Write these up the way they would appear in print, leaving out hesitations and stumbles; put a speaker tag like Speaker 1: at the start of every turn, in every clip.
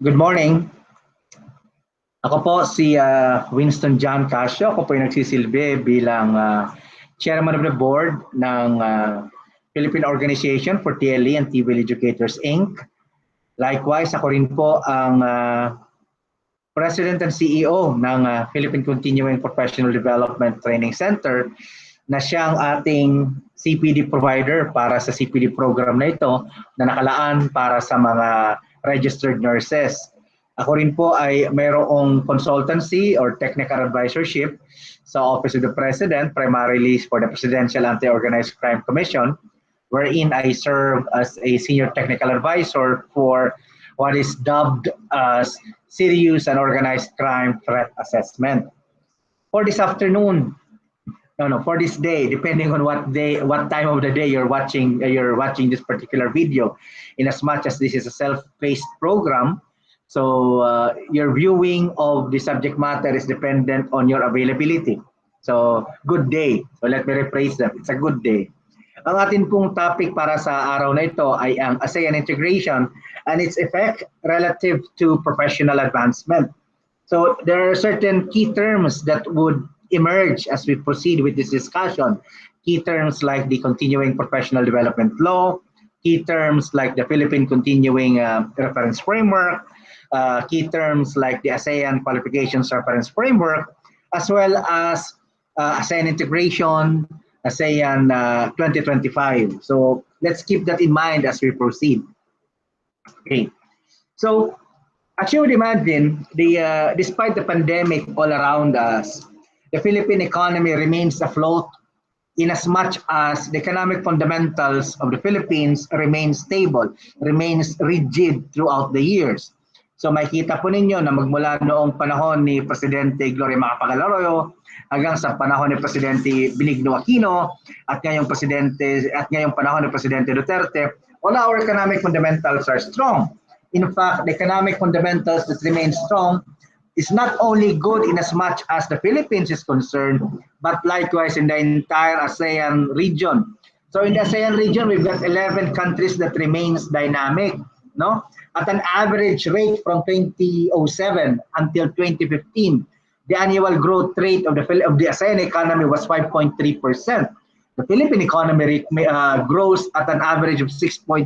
Speaker 1: Good morning. Ako po si Winston John CASIO. Ako po yung nagsisilbi bilang Chairman of the Board ng Philippine Organization for TLE and TVL Educators, Inc. Likewise, ako rin po ang President and CEO ng Philippine Continuing Professional Development Training Center na siyang ating CPD provider para sa CPD program na ito na nakalaan para sa mga registered nurses. Ako rin po ay mayroong consultancy or technical advisorship sa Office of the President, primarily for the Presidential Anti-Organized Crime Commission, wherein I serve as a senior technical advisor for what is dubbed as Serious and Organized Crime Threat Assessment. For this afternoon, for this day, depending on what time of the day you're watching this particular video, in as much as this is a self-paced program, so your viewing of the subject matter is dependent on your availability. So good day. So let me rephrase that. It's a good day. Ang atin pong topic para sa araw na ito ay ang ASEAN integration and its effect relative to professional advancement. So there are certain key terms that would emerge as we proceed with this discussion. Key terms like the Continuing Professional Development Law, key terms like the Philippine Continuing Reference Framework, key terms like the ASEAN Qualifications Reference Framework, as well as ASEAN integration, ASEAN 2025. So let's keep that in mind as we proceed. Okay, so as you would imagine, despite the pandemic all around us, the Philippine economy remains afloat in as much as the economic fundamentals of the Philippines remain stable, remains rigid throughout the years. So makikita po ninyo na magmula noong panahon ni Presidente Gloria Macapagal-Arroyo hanggang sa panahon ni Presidente Benigno Aquino at ngayong panahon ni Presidente Duterte, all our economic fundamentals are strong. In fact, the economic fundamentals that remain strong is not only good in as much as the Philippines is concerned, but likewise in the entire ASEAN region. So in the ASEAN region, we've got 11 countries that remains dynamic, no? At an average rate from 2007 until 2015, the annual growth rate of the ASEAN economy was 5.3%. The Philippine economy grows at an average of 6.6%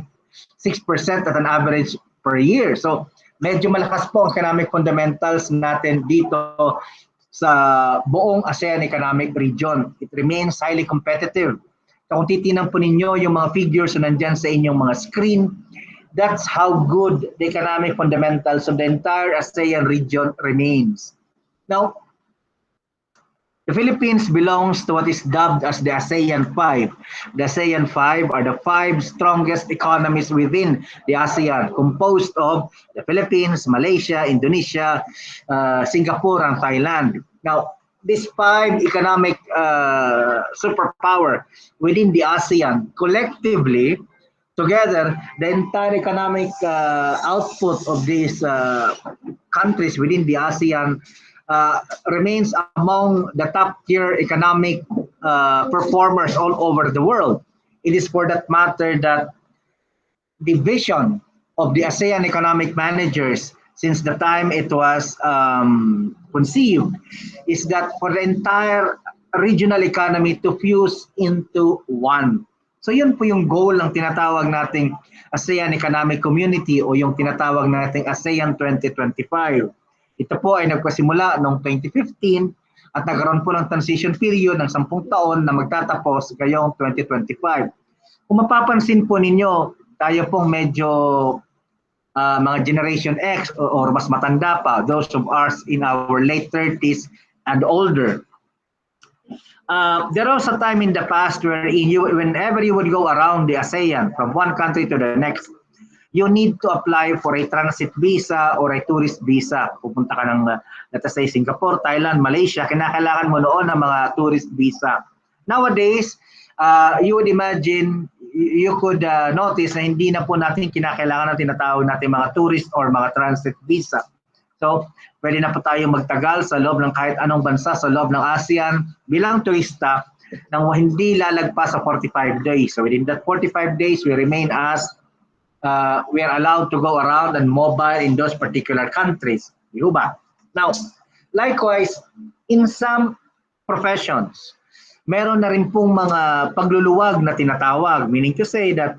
Speaker 1: at an average per year. So medyo malakas po ang economic fundamentals natin dito sa buong ASEAN economic region. It remains highly competitive. So kung titinan po ninyo yung mga figures na nandyan sa inyong mga screen, that's how good the economic fundamentals of the entire ASEAN region remains. Now, the Philippines belongs to what is dubbed as the ASEAN 5. The ASEAN 5 are the 5 strongest economies within the ASEAN, composed of the Philippines, Malaysia, Indonesia, Singapore, and Thailand. Now, these 5 economic superpower within the ASEAN, collectively, together, the entire economic output of these countries within the ASEAN remains among the top-tier economic performers all over the world. It is for that matter that the vision of the ASEAN economic managers since the time it was conceived is that for the entire regional economy to fuse into one. So yun po yung goal ng tinatawag nating ASEAN Economic Community o yung tinatawag nating ASEAN 2025. Ito po ay nagpasimula noong 2015 at nagkaroon po ng transition period ng 10 taon na magtatapos ngayong 2025. Kung mapapansin po ninyo, tayo pong medyo mga Generation X or mas matanda pa, those of us in our late 30s and older. There was a time in the past where whenever you would go around the ASEAN from one country to the next, you need to apply for a transit visa or a tourist visa. Pupunta ka ng, let us say, Singapore, Thailand, Malaysia, kinakailangan mo noon ng mga tourist visa. Nowadays, you would imagine, you could notice na hindi na po natin kinakailangan na tinatawag natin mga tourist or mga transit visa. So, pwede na po tayong magtagal sa loob ng kahit anong bansa sa loob ng ASEAN bilang turista nang hindi lalagpas sa 45 days. So, within that 45 days, we remain as we are allowed to go around and mobile in those particular countries. Di ba? Now, likewise, in some professions, meron na rin pong mga pagluluwag na tinatawag, meaning to say that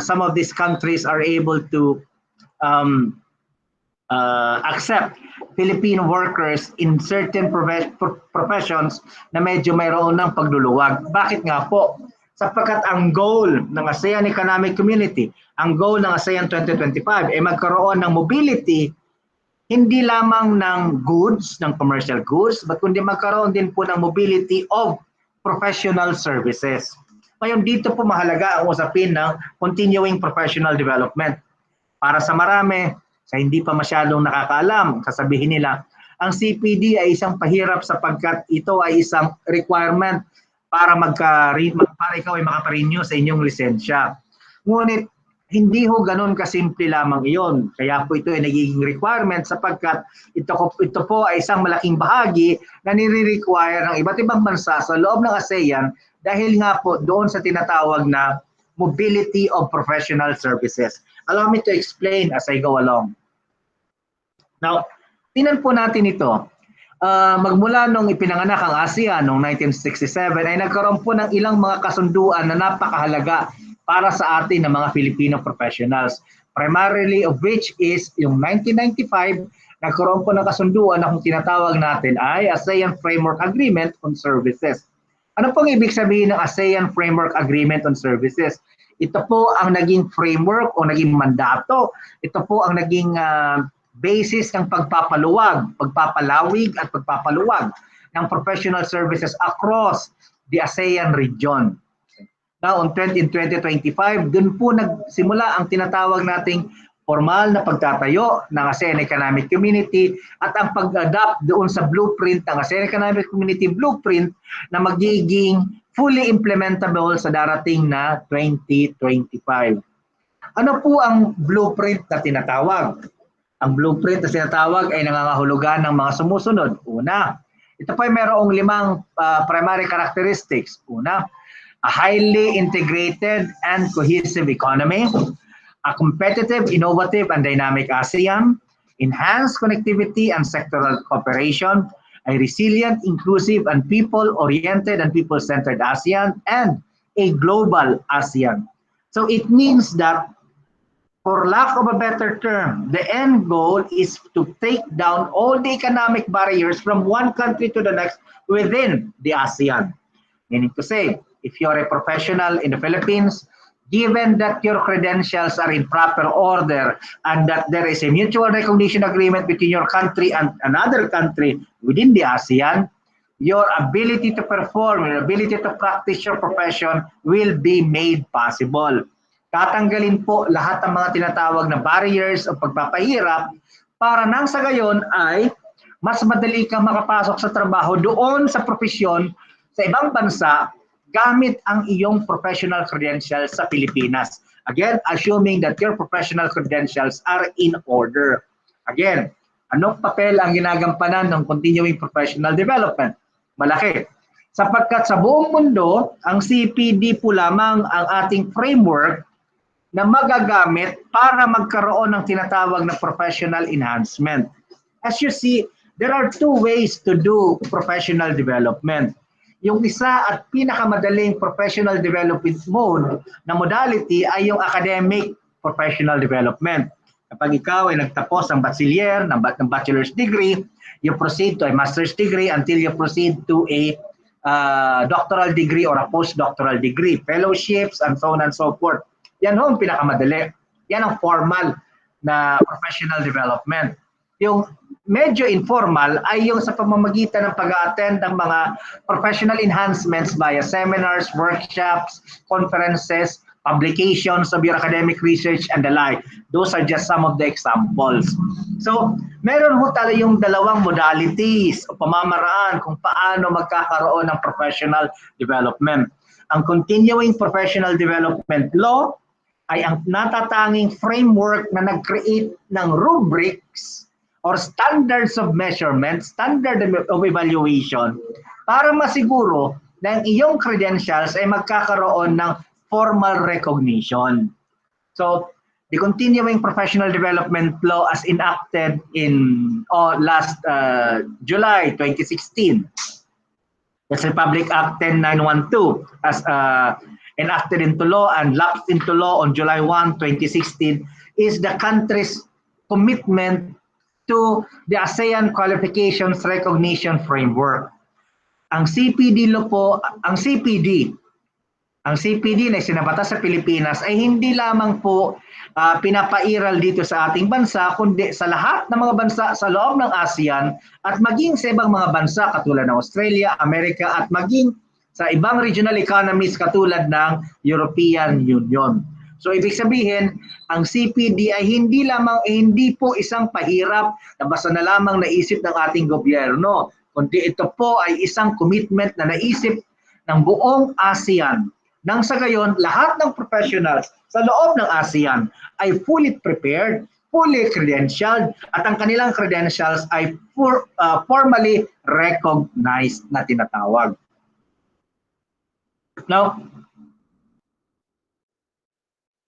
Speaker 1: some of these countries are able to accept Filipino workers in certain professions na medyo mayroon ng pagluluwag. Bakit nga po? Sapagkat ang goal ng ASEAN Economic Community, ang goal ng ASEAN 2025 ay magkaroon ng mobility hindi lamang ng goods, ng commercial goods, but kundi magkaroon din po ng mobility of professional services. Ngayon dito po mahalaga ang usapin ng continuing professional development. Para sa marami, sa hindi pa masyadong nakakaalam, sasabihin nila, ang CPD ay isang pahirap sapagkat ito ay isang requirement para para ikaw ay makaparenew sa inyong lisensya. Ngunit hindi ho ganun kasimple lamang iyon. Kaya po ito ay nagiging requirement sapagkat ito po ay isang malaking bahagi na nire-require ng iba't ibang bansa sa loob ng ASEAN dahil nga po doon sa tinatawag na mobility of professional services. Allow me to explain as I go along. Now, tingnan po natin ito. Magmula nung ipinanganak ang ASEAN noong 1967 ay nagkaroon po ng ilang mga kasunduan na napakahalaga para sa atin ng mga Filipino professionals. Primarily of which is yung 1995, nagkaroon po ng kasunduan na kung tinatawag natin ay ASEAN Framework Agreement on Services. Ano pong ibig sabihin ng ASEAN Framework Agreement on Services? Ito po ang naging framework o naging mandato. Ito po ang naging basis ng pagpapalawig at pagpapaluwag ng professional services across the ASEAN region. Now, in 2025, dun po nagsimula ang tinatawag nating formal na pagtatayo ng ASEAN Economic Community at ang pag-adapt doon sa blueprint ng ASEAN Economic Community Blueprint na magiging fully implementable sa darating na 2025. Ano po ang blueprint na tinatawag? Ang blueprint na tinatawag ay nangangahulugan ng mga sumusunod. Una, ito po ay mayroong 5 primary characteristics. Una, a highly integrated and cohesive economy, a competitive, innovative, and dynamic ASEAN, enhanced connectivity and sectoral cooperation, a resilient, inclusive, and people-oriented and people-centered ASEAN, and a global ASEAN. So it means that, for lack of a better term, the end goal is to take down all the economic barriers from one country to the next within the ASEAN. Meaning to say, if you're a professional in the Philippines, given that your credentials are in proper order and that there is a mutual recognition agreement between your country and another country within the ASEAN, your ability to perform, your ability to practice your profession will be made possible. Tatanggalin po lahat ng mga tinatawag na barriers o pagpapahirap para nang sa gayon ay mas madali kang makapasok sa trabaho doon sa profesyon sa ibang bansa gamit ang iyong professional credentials sa Pilipinas. Again, assuming that your professional credentials are in order. Again, anong papel ang ginagampanan ng continuing professional development? Malaki. Sapagkat sa buong mundo, ang CPD po lamang ang ating framework na magagamit para magkaroon ng tinatawag na professional enhancement. As you see, there are 2 ways to do professional development. Yung isa at pinakamadaling professional development mode na modality ay yung academic professional development. Kapag ikaw ay nagtapos ng bachelier, ng bachelor's degree, you proceed to a master's degree until you proceed to a doctoral degree or a postdoctoral degree, fellowships, and so on and so forth. Yan ho ang pinakamadali. Yan ang formal na professional development. Yung medyo informal ay yung sa pamamagitan ng pag-attend ng mga professional enhancements via seminars, workshops, conferences, publications of your academic research and the like. Those are just some of the examples. So, meron ho tayo yung 2 modalities o pamamaraan kung paano magkakaroon ng professional development. Ang Continuing Professional Development Law ay ang natatanging framework na nag-create ng rubrics or standards of measurement, standard of evaluation para masiguro na ang iyong credentials ay magkakaroon ng formal recognition. So, the Continuing Professional Development Law as enacted in last July 2016. That's Republic Act 10912 as enacted into law and lapsed into law on July 1, 2016 is the country's commitment to the ASEAN Qualifications Recognition Framework. Ang CPD law po, ang CPD na sinabatas sa Pilipinas ay hindi lamang po pinapairal dito sa ating bansa, kundi sa lahat ng mga bansa sa loob ng ASEAN at maging sa ibang mga bansa katulad ng Australia, Amerika at maging sa ibang regional economies katulad ng European Union. So ibig sabihin, ang CPD ay hindi po isang pahirap na basta na lamang naisip ng ating gobyerno, kundi ito po ay isang commitment na naisip ng buong ASEAN. Nang sa gayon, lahat ng professionals sa loob ng ASEAN ay fully prepared, fully credentialed, at ang kanilang credentials ay formally recognized na tinatawag. Now,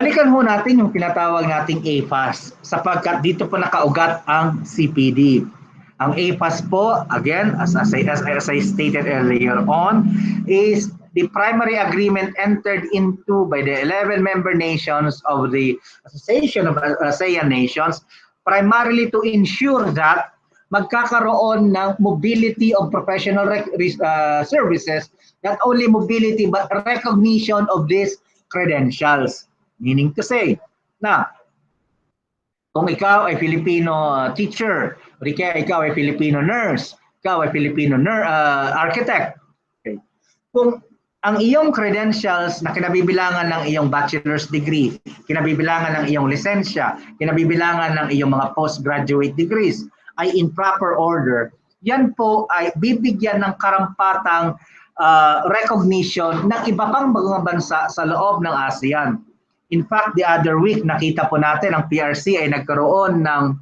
Speaker 1: balikan ho natin yung tinatawag nating AFAS sapagkat dito po nakaugat ang CPD. Ang AFAS po, again, as I stated earlier on, is the primary agreement entered into by the 11 member nations of the Association of ASEAN Nations, primarily to ensure that magkakaroon ng mobility of professional services, not only mobility but recognition of these credentials. Meaning to say, na kung ikaw ay Filipino teacher, o kaya ikaw ay Filipino nurse, ikaw ay Filipino architect, okay. Kung ang iyong credentials na kinabibilangan ng iyong bachelor's degree, kinabibilangan ng iyong lisensya, kinabibilangan ng iyong mga postgraduate degrees ay in proper order, yan po ay bibigyan ng karampatang recognition ng iba pang mga bansa sa loob ng ASEAN. In fact, the other week, nakita po natin ang PRC ay nagkaroon ng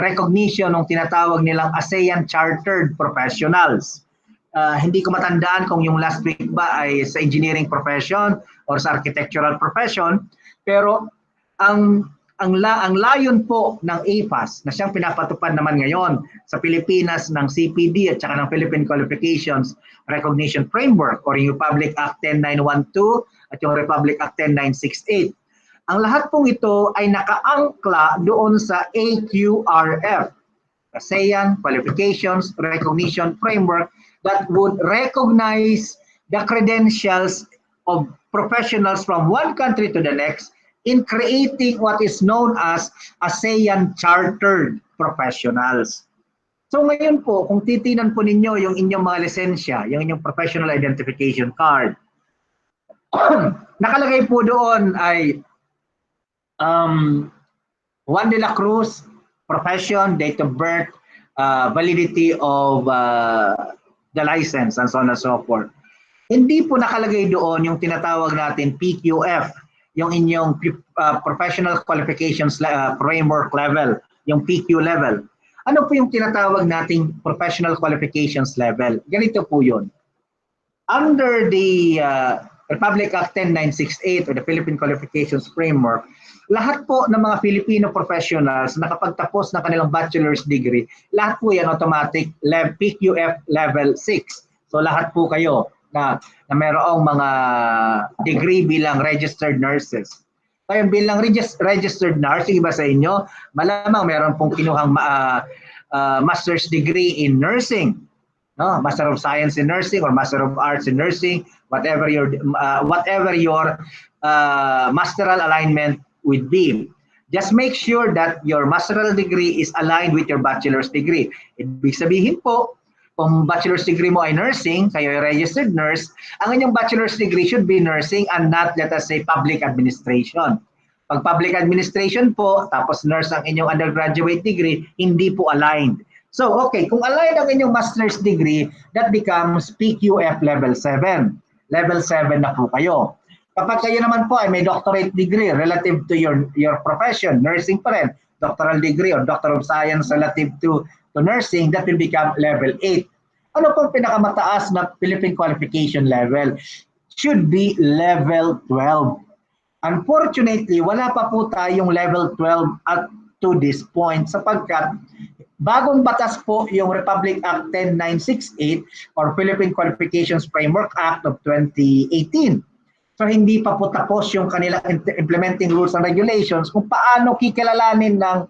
Speaker 1: recognition ng tinatawag nilang ASEAN Chartered Professionals. Hindi ko matandaan kung yung last week ba ay sa engineering profession or sa architectural profession, pero ang layon po ng AFAS na siyang pinapatupad naman ngayon sa Pilipinas ng CPD at saka ng Philippine Qualifications Recognition Framework or yung Republic Act 10912 at yung Republic Act 10968. Ang lahat pong ito ay nakaangkla doon sa AQRF, ASEAN Qualifications Recognition Framework, that would recognize the credentials of professionals from one country to the next in creating what is known as ASEAN Chartered Professionals. So ngayon po, kung titinan po ninyo yung inyong mga lisensya, yung inyong professional identification card, nakalagay po doon ay Juan de la Cruz, profession, date of birth, validity of the license, and so on and so forth. Hindi po nakalagay doon yung tinatawag natin PQF, yung inyong Professional Qualifications Framework level, yung PQ level. Ano po yung tinatawag nating Professional Qualifications level? Ganito po yun. Under the Republic Act 10968 or the Philippine Qualifications Framework, lahat po ng mga Filipino professionals na nakapagtapos ng kanilang bachelor's degree, lahat po yan automatic PQF level 6. So lahat po kayo na mayroong mga degree bilang registered nurses. Kaya bilang registered nurse, yung iba sa inyo, malamang meron pong kinuhang master's degree in nursing. No? Master of Science in Nursing or Master of Arts in Nursing, whatever your masteral alignment would be. Just make sure that your masteral degree is aligned with your bachelor's degree. Ibig sabihin po, kung bachelor's degree mo ay nursing, kayo ay registered nurse, ang inyong bachelor's degree should be nursing and not, let us say, public administration. Pag public administration po, tapos nurse ang inyong undergraduate degree, hindi po aligned. So, okay, kung aligned ang inyong master's degree, that becomes PQF level 7. Level 7 na po kayo. Kapag kayo naman po ay may doctorate degree relative to your profession, nursing pa rin, doctoral degree or Doctor of Science relative to nursing, that will become level 8. Ano pong pinakamataas na Philippine qualification level? Should be level 12. Unfortunately, wala pa po tayong level 12 at to this point sapagkat bagong batas po yung Republic Act 10968 or Philippine Qualifications Framework Act of 2018. So hindi pa po tapos yung kanilang implementing rules and regulations kung paano kikilalanin ng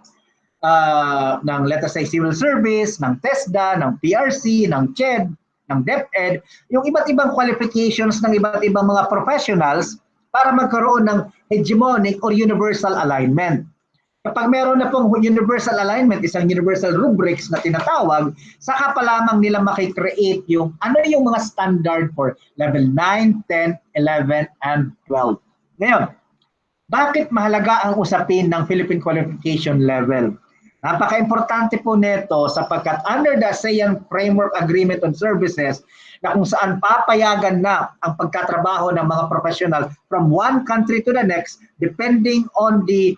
Speaker 1: let us say civil service, ng TESDA, ng PRC, ng CHED, ng DepEd, yung iba't ibang qualifications ng iba't ibang mga professionals para magkaroon ng hegemonic or universal alignment. Kapag meron na pong universal alignment, isang universal rubrics na tinatawag, saka pa lamang nila makikreate yung ano yung mga standard for level 9, 10, 11, and 12. Ngayon, bakit mahalaga ang usapin ng Philippine Qualification Level? Napaka-importante po nito sapagkat under the ASEAN Framework Agreement on Services na kung saan papayagan na ang pagkatrabaho ng mga professional from one country to the next depending on the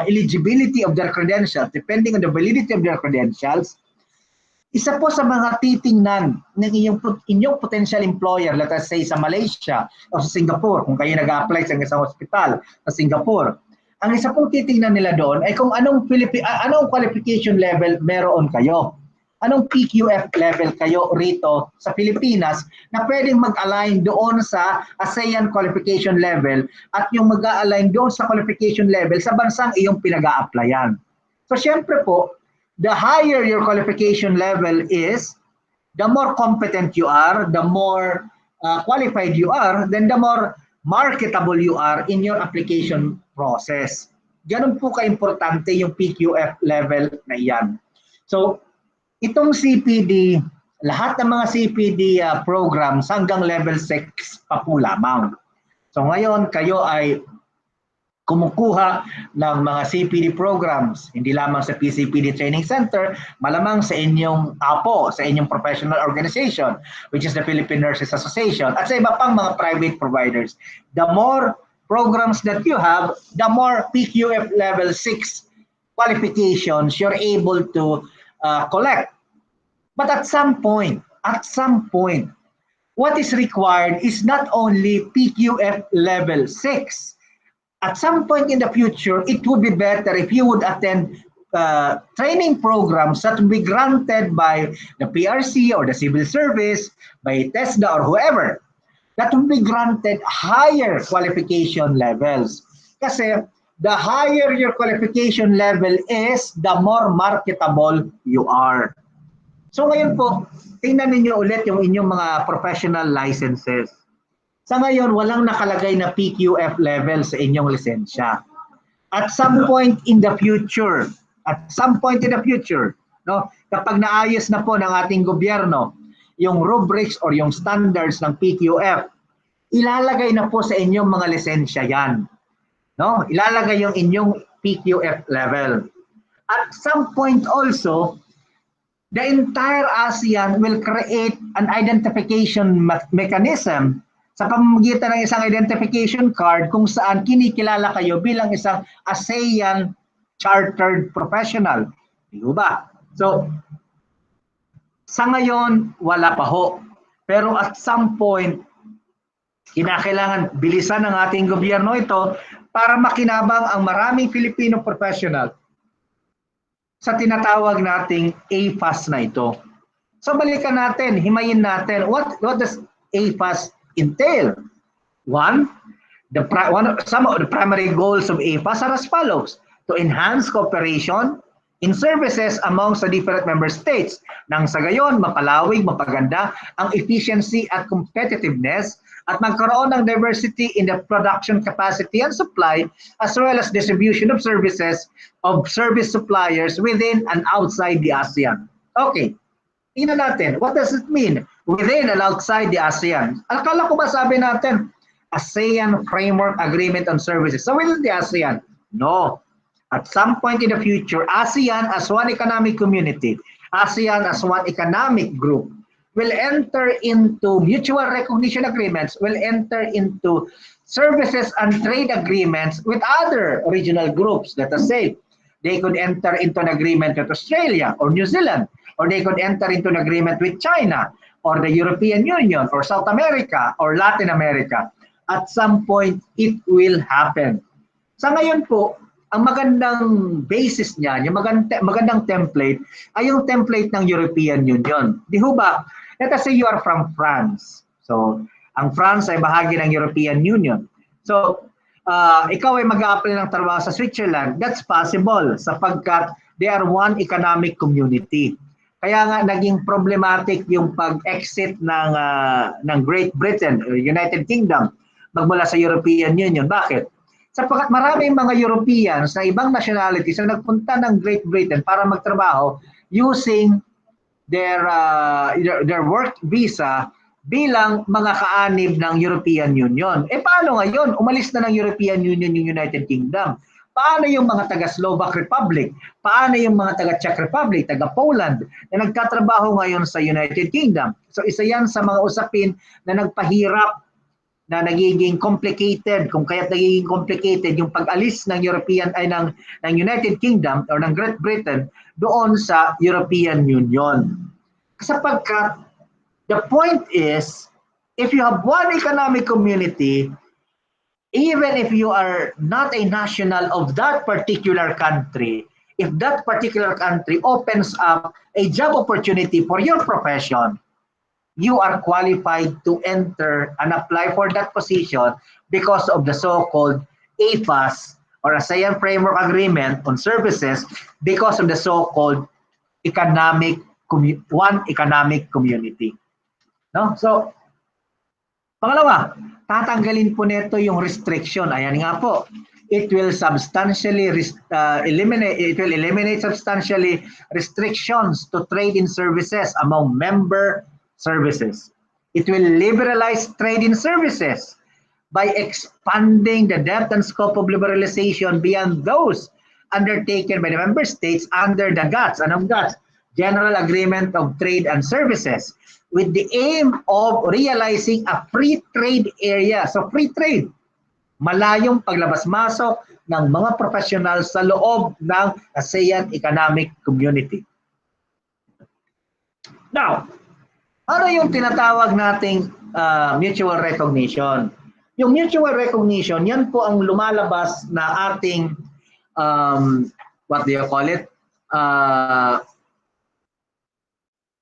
Speaker 1: eligibility of their credentials, depending on the validity of their credentials, isa po sa mga titingnan ng inyong potential employer, let us say sa Malaysia o sa Singapore, kung kayo nag-a-apply sa isang hospital sa Singapore, ang isa pong titingnan nila doon ay kung anong qualification level meron kayo. Anong PQF level kayo rito sa Pilipinas na pwedeng mag-align doon sa ASEAN qualification level at yung mag-align doon sa qualification level sa bansang iyong pinag-a-applyan. So syempre po, the higher your qualification level is, the more competent you are, the more qualified you are, then the more marketable you are in your application process. Ganun po ka-importante yung PQF level na iyan. So, itong CPD, lahat ng mga CPD programs hanggang level 6 pa po lamang. So ngayon, kayo ay kumukuha ng mga CPD programs, hindi lamang sa PCPD Training Center, malamang sa inyong APO, sa inyong professional organization, which is the Philippine Nurses Association, at sa iba pang mga private providers. The more programs that you have, the more PQF level 6 qualifications you're able to collect. But at some point, what is required is not only PQF level 6. At some point in the future, it would be better if you would attend training programs that will be granted by the PRC or the civil service, by TESDA or whoever, that will be granted higher qualification levels. Kasi the higher your qualification level is, the more marketable you are. So ngayon po, tingnan ninyo ulit yung inyong mga professional licenses. Sa ngayon, walang nakalagay na PQF level sa inyong lisensya. At some point in the future, no, kapag naayos na po ng ating gobyerno yung rubrics or yung standards ng PQF, ilalagay na po sa inyong mga lisensya yan. No? Ilalagay yung inyong PQF level. At some point also, the entire ASEAN will create an identification mechanism sa pamamagitan ng isang identification card kung saan kinikilala kayo bilang isang ASEAN chartered professional. Di ba? So, sa ngayon, wala pa ho. Pero at some point, kinakailangan bilisan ng ating gobyerno ito para makinabang ang maraming Filipino professional sa tinatawag nating AFAS na ito. So balikan natin, himayin natin, what does AFAS entail? Some of the primary goals of AFAS are as follows: to enhance cooperation in services amongst the different member states. Nang sa gayon, mapalawig, mapaganda ang efficiency at competitiveness at magkaroon ng diversity in the production capacity and supply as well as distribution of services of service suppliers within and outside the ASEAN. Okay, tingnan natin, what does it mean? Within and outside the ASEAN. Akala ko ba sabi natin, ASEAN Framework Agreement on Services. So within the ASEAN? No. At some point in the future, ASEAN as one economic community, ASEAN as one economic group, will enter into mutual recognition agreements, will enter into services and trade agreements with other regional groups. Let us say, they could enter into an agreement with Australia or New Zealand, or they could enter into an agreement with China, or the European Union, or South America, or Latin America. at some point it will happen. Sa ngayon po, ang magandang basis niyan, yung magandang template, ay yung template ng European Union. Di ho ba? Let us say you are from France. So, ang France ay bahagi ng European Union. So, ikaw ay mag-a-apply ng trabaho sa Switzerland. That's possible sapagkat they are one economic community. Kaya nga naging problematic yung pag-exit ng Great Britain, United Kingdom, magmula sa European Union. Bakit? Sapagkat maraming mga Europeans na ibang nationalities na nagpunta ng Great Britain para magtrabaho using their work visa bilang mga kaanib ng European Union. Paano ngayon? Umalis na ng European Union yung United Kingdom. Paano yung mga taga-Slovak Republic? Paano yung mga taga-Czech Republic, taga-Poland na nagtatrabaho ngayon sa United Kingdom? So isa yan sa mga usapin na nagpahirap, na nagiging complicated, kung kaya't nagiging complicated yung pag-alis ng ng United Kingdom or ng Great Britain doon sa European Union. Sapagkat the point is, if you have one economic community, even if you are not a national of that particular country, if that particular country opens up a job opportunity for your profession, you are qualified to enter and apply for that position because of the so-called AFAS or ASEAN Framework Agreement on Services, because of the so-called one economic community. No? So, pangalawa, tatanggalin po nito yung restriction. Ayan nga po. It will substantially eliminate substantially restrictions to trade in services among member services. It will liberalize trade in services by expanding the depth and scope of liberalization beyond those undertaken by the member states under the GATS, anong GATS? General Agreement of Trade and Services, with the aim of realizing a free trade area. So free trade, malayong paglabas-masok ng mga professional sa loob ng ASEAN Economic Community. Now, ano yung tinatawag nating mutual recognition? Yung mutual recognition, yan po ang lumalabas na ating, what do you call it?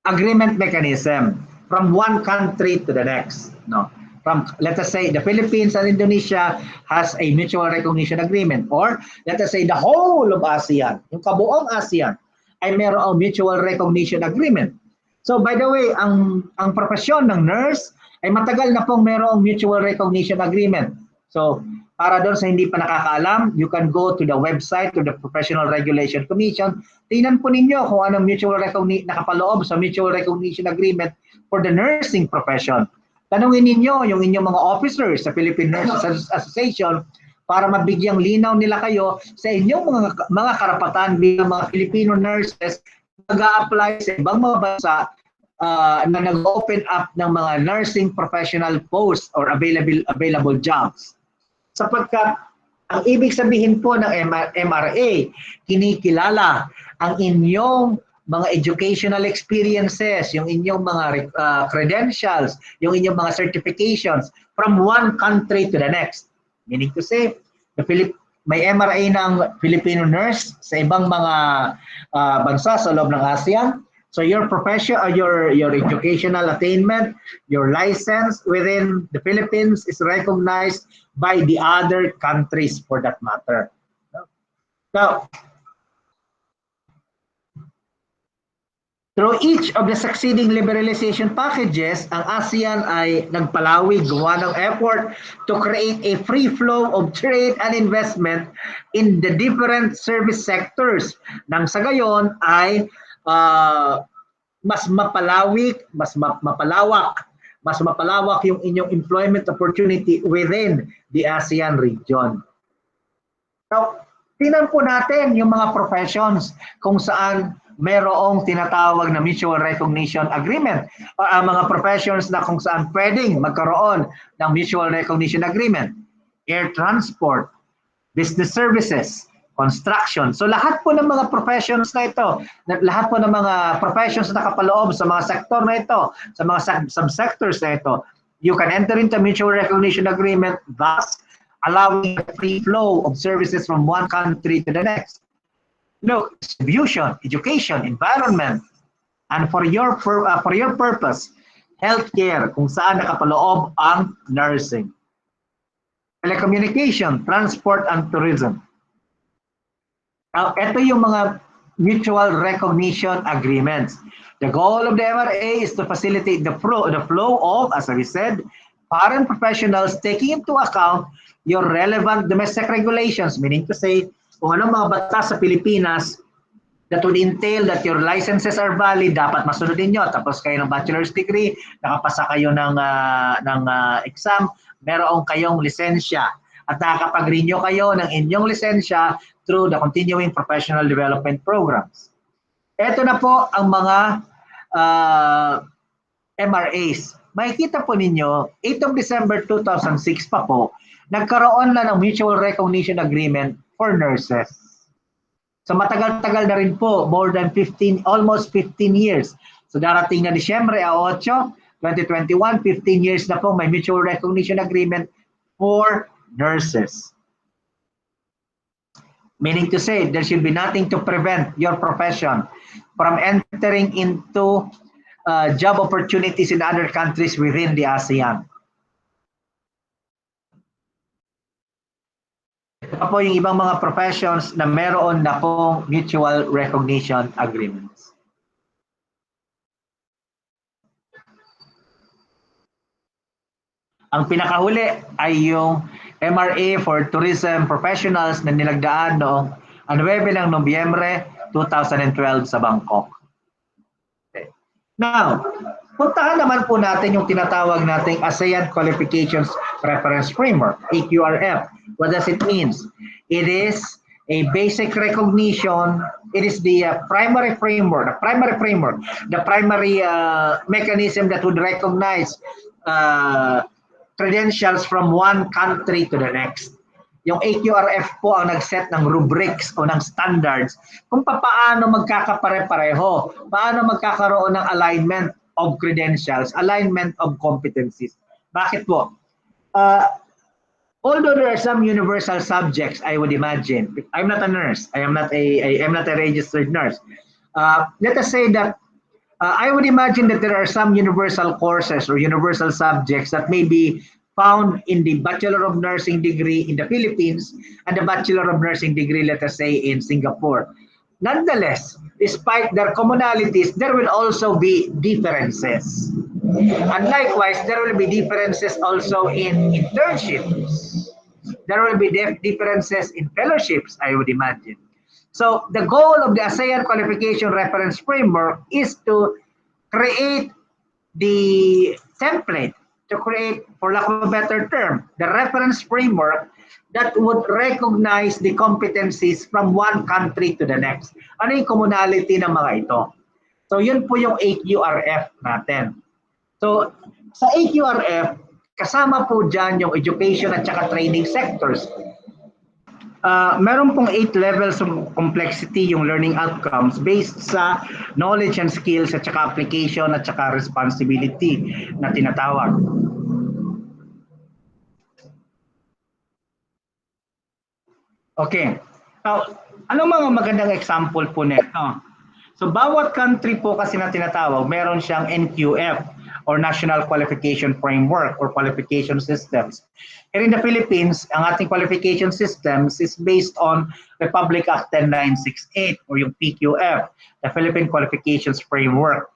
Speaker 1: Agreement mechanism from one country to the next. No? From, let us say, the Philippines and Indonesia has a mutual recognition agreement, or let us say the whole of ASEAN, yung kabuong ASEAN, ay mayroong mutual recognition agreement. So by the way, ang profesyon ng nurse ay matagal na pong mayroong mutual recognition agreement. So para doon sa hindi pa nakakaalam, you can go to the website of the Professional Regulation Commission. Tingnan po ninyo kung anong mutual recognition nakapaloob sa mutual recognition agreement for the nursing profession. Tanungin ninyo yung inyong mga officers sa Philippine Nurses Association para mabigyang linaw nila kayo sa inyong mga karapatan bilang mga Filipino nurses nag-a-apply sa ibang mga bansa na nag-open up ng mga nursing professional posts or available jobs. Sapagkat ang ibig sabihin po ng MRA, kinikilala ang inyong mga educational experiences, yung inyong mga credentials, yung inyong mga certifications from one country to the next. Meaning to say, may MRA ng Filipino nurse sa ibang mga bansa sa loob ng ASEAN. So your profession, your educational attainment, your license within the Philippines is recognized by the other countries for that matter. Now, through each of the succeeding liberalization packages, ang ASEAN ay nagpalawig, gawa ng effort to create a free flow of trade and investment in the different service sectors. Nang sa gayon ay mas mapalawak yung inyong employment opportunity within the ASEAN region. Now, tingnan po natin yung mga professions kung saan mayroong tinatawag na mutual recognition agreement o ang mga professions na kung saan pwedeng magkaroon ng mutual recognition agreement. Air transport, business services, construction. So lahat po ng mga professions na ito, lahat po ng mga professions na nakapaloob sa mga sektor na ito, sa mga subsectors na ito, You can enter into a mutual recognition agreement, thus allowing a free flow of services from one country to the next. Distribution, education, environment, and for your purpose, healthcare, kung saan nakapaloob ang nursing. Telecommunication, transport, and tourism. Now, ito yung mga mutual recognition agreements. The goal of the MRA is to facilitate the flow of, as we said, foreign professionals taking into account your relevant domestic regulations, meaning to say, kung anong mga batas sa Pilipinas that would entail that your licenses are valid, dapat masunodin nyo. Tapos kayo ng bachelor's degree, nakapasa kayo ng exam, meron kayong lisensya. At nakakapag-renew kayo ng inyong lisensya through the continuing professional development programs. Ito na po ang mga MRAs. Makikita po ninyo, 8 of December 2006 pa po, nagkaroon na ng mutual recognition agreement for nurses. So matagal-tagal na rin po, more than 15, almost 15 years. So darating na Disyembre 8, 2021, 15 years na po may mutual recognition agreement for nurses. Meaning to say, there should be nothing to prevent your profession from entering into job opportunities in other countries within the ASEAN. Ito po yung ibang mga professions na meron na pong mutual recognition agreements. Ang pinakahuli ay yung MRA for tourism professionals na nilagdaan noong 9 ng Nobyembre 2012 sa Bangkok. Okay. Now, puntahan naman po natin yung tinatawag nating ASEAN Qualifications Reference Framework, AQRF. What does it mean? It is a basic recognition. It is the primary framework, the primary mechanism that would recognize credentials from one country to the next. Yung AQRF po ang nag-set ng rubrics o ng standards kung paano magkakapare-pareho, paano magkakaroon ng alignment of credentials, alignment of competencies. Bakit po? Although there are some universal subjects, I would imagine. I'm not a nurse. I'm not a registered nurse. Let us say that I would imagine that there are some universal courses or universal subjects that may be found in the Bachelor of Nursing degree in the Philippines and the Bachelor of Nursing degree, let us say, in Singapore. Nonetheless, despite their commonalities, there will also be differences. And likewise, there will be differences also in internships. There will be differences in fellowships, I would imagine. So the goal of the ASEAN Qualification Reference Framework is to create the template, to create, for lack of a better term, the reference framework that would recognize the competencies from one country to the next. Ano yung commonality ng mga ito? So yun po yung AQRF natin. So sa AQRF, kasama po dyan yung education at saka training sectors. Meron pong 8 levels of complexity yung learning outcomes based sa knowledge and skills at saka application at saka responsibility na tinatawag. Okay. Now, anong mga magandang example po nito? So, bawat country po kasi na tinatawag, meron siyang NQF or National Qualification Framework or Qualification Systems. Here in the Philippines, ang ating qualification systems is based on Republic Act 10968 or yung PQF, the Philippine Qualifications Framework.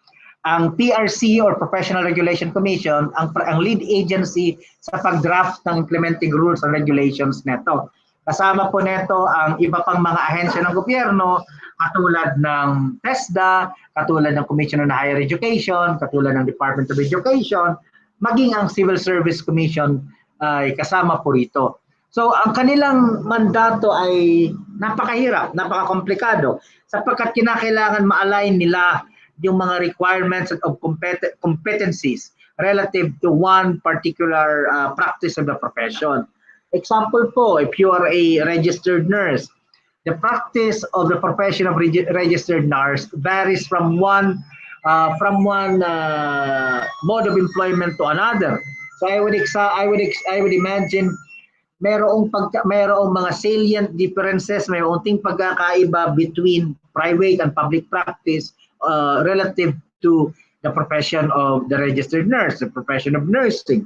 Speaker 1: Ang PRC or Professional Regulation Commission, ang lead agency sa pag-draft ng implementing rules and regulations neto. Kasama po neto ang iba pang mga ahensya ng gobyerno, katulad ng TESDA, katulad ng Commission on Higher Education, katulad ng Department of Education, maging ang Civil Service Commission ay kasama po rito. So ang kanilang mandato ay napakahirap, napakakomplikado sapagkat kinakailangan ma-align nila yung mga requirements of competencies relative to one particular practice of the profession. Example po, if you are a registered nurse, the practice of the profession of registered nurse varies from one mode of employment to another. So I would imagine mayroong mga salient differences, may unting pagkakaiba between private and public practice relative to the profession of the registered nurse, the profession of nursing.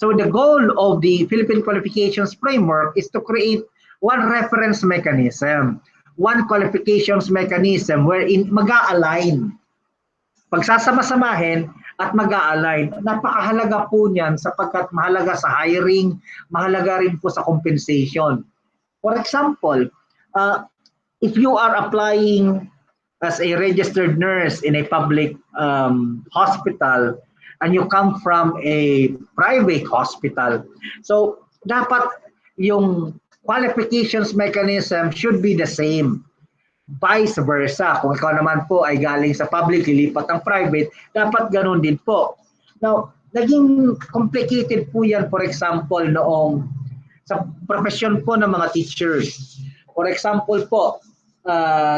Speaker 1: So the goal of the Philippine Qualifications Framework is to create one reference mechanism, one qualifications mechanism wherein mag-a-align, pagsasama-samahin at mag-a-align. Napakahalaga po niyan sapagkat mahalaga sa hiring, mahalaga rin po sa compensation. For example, if you are applying as a registered nurse in a public hospital and you come from a private hospital, so dapat yung qualifications mechanism should be the same. Vice versa, kung ikaw naman po ay galing sa public, lilipat ng private, dapat ganun din po. Now, naging complicated po yan, for example, noong sa profesyon po ng mga teachers. For example po,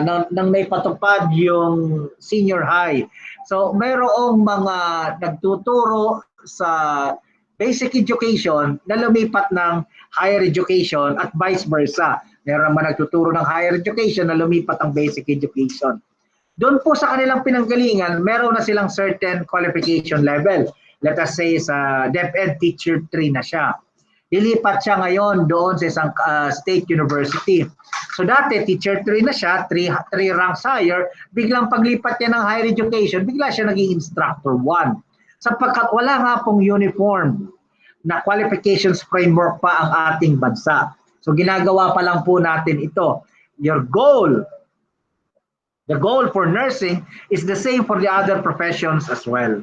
Speaker 1: nang may patupad yung senior high. So, mayroong mga nagtuturo sa basic education na lumipat ng higher education at vice versa. Meron naman nagtuturo ng higher education na lumipat ang basic education. Doon po sa kanilang pinanggalingan, meron na silang certain qualification level. Let us say sa DepEd Teacher 3 na siya. Lilipat siya ngayon doon sa isang state university. So dati, Teacher 3 na siya, 3 ranks higher, biglang paglipat niya ng higher education, bigla siya naging Instructor 1. Sapagkat wala nga pong uniform na qualifications framework pa ang ating bansa. So ginagawa pa lang po natin ito. Your goal, the goal for nursing is the same for the other professions as well.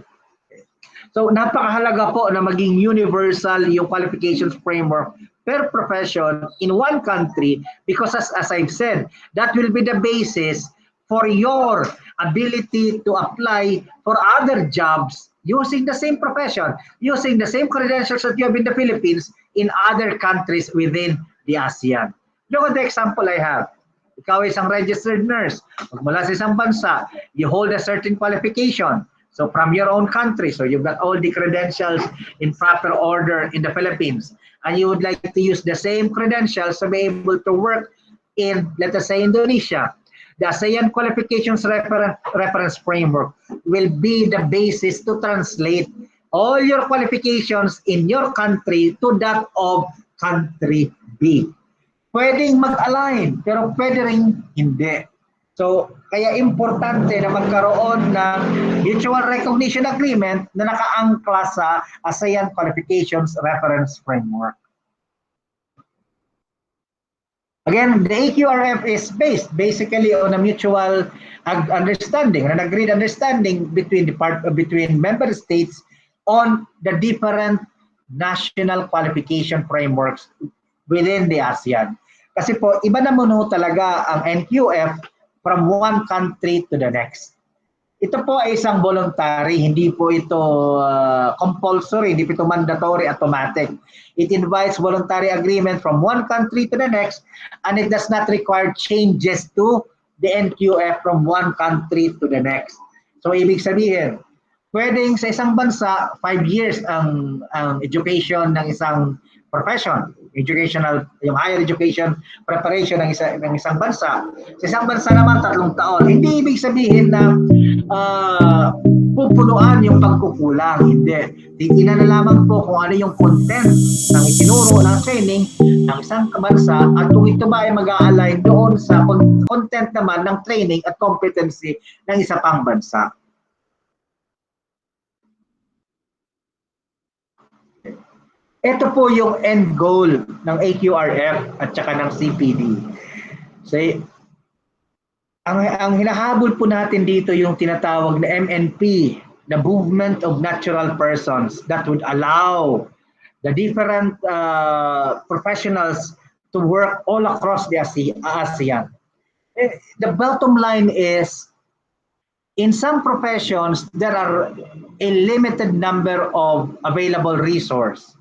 Speaker 1: So napakahalaga po na maging universal yung qualifications framework per profession in one country because as I've said, that will be the basis for your ability to apply for other jobs using the same profession, using the same credentials that you have in the Philippines in other countries within the ASEAN. Look at the example I have. Ikaw ay isang registered nurse. Magmula sa isang bansa, you hold a certain qualification. So from your own country, so you've got all the credentials in proper order in the Philippines. And you would like to use the same credentials to be able to work in, let us say, Indonesia. The ASEAN Qualifications Reference Framework will be the basis to translate all your qualifications in your country to that of country B. Pwedeng mag-align, pero pwede rin hindi. So, kaya importante na magkaroon ng mutual recognition agreement na nakaangkla sa ASEAN Qualifications Reference Framework. Again, the AQRF is based basically on a mutual understanding, an agreed understanding between member states on the different national qualification frameworks within the ASEAN. Kasi po, iba naman ho talaga ang NQF from one country to the next. Ito po ay isang voluntary, hindi po ito compulsory, hindi po ito mandatory, automatic. It invites voluntary agreement from one country to the next, and it does not require changes to the NQF from one country to the next. So, ibig sabihin, pwedeng sa isang bansa, 5 years ang education ng isang profession, yung higher education preparation ng isang bansa. Sa isang bansa naman 3 taon. Hindi ibig sabihin na pupunuan yung pagkukulang. Hindi. Titignan na lamang po kung ano yung content ng itinuro ng training ng isang bansa at kung ito ba ay mag-a-align doon sa content naman ng training at competency ng isa pang bansa. Ito po yung end goal ng AQRF at saka ng CPD. So, ang hinahabol po natin dito yung tinatawag na MNP, the Movement of Natural Persons, that would allow the different professionals to work all across the ASEAN. The bottom line is, in some professions, there are a limited number of available resources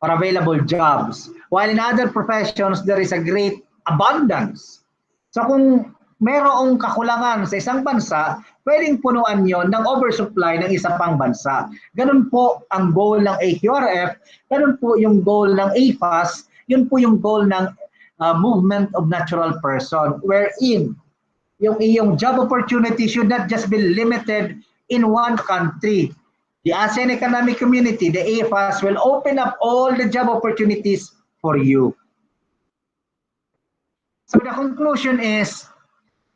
Speaker 1: or available jobs, while in other professions there is a great abundance. So kung merong kakulangan sa isang bansa, pwedeng punuan yon ng oversupply ng isa pang bansa. Ganun po ang goal ng AQRF, ganun po yung goal ng AFAS, yun po yung goal ng movement of natural person, wherein yung iyong job opportunity should not just be limited in one country. The ASEAN Economic Community, the AFAS, will open up all the job opportunities for you. So the conclusion is,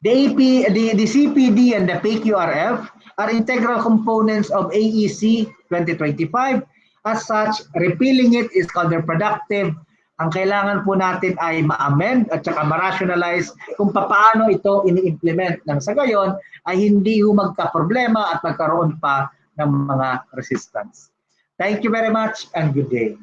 Speaker 1: the CPD and the AQRF are integral components of AEC 2025. As such, repealing it is counterproductive. Ang kailangan po natin ay ma-amend at saka ma-rationalize kung paano ito ini-implement nang sa gayon ay hindi magka-problema at magkaroon pa ng mga resistance. Thank you very much and good day.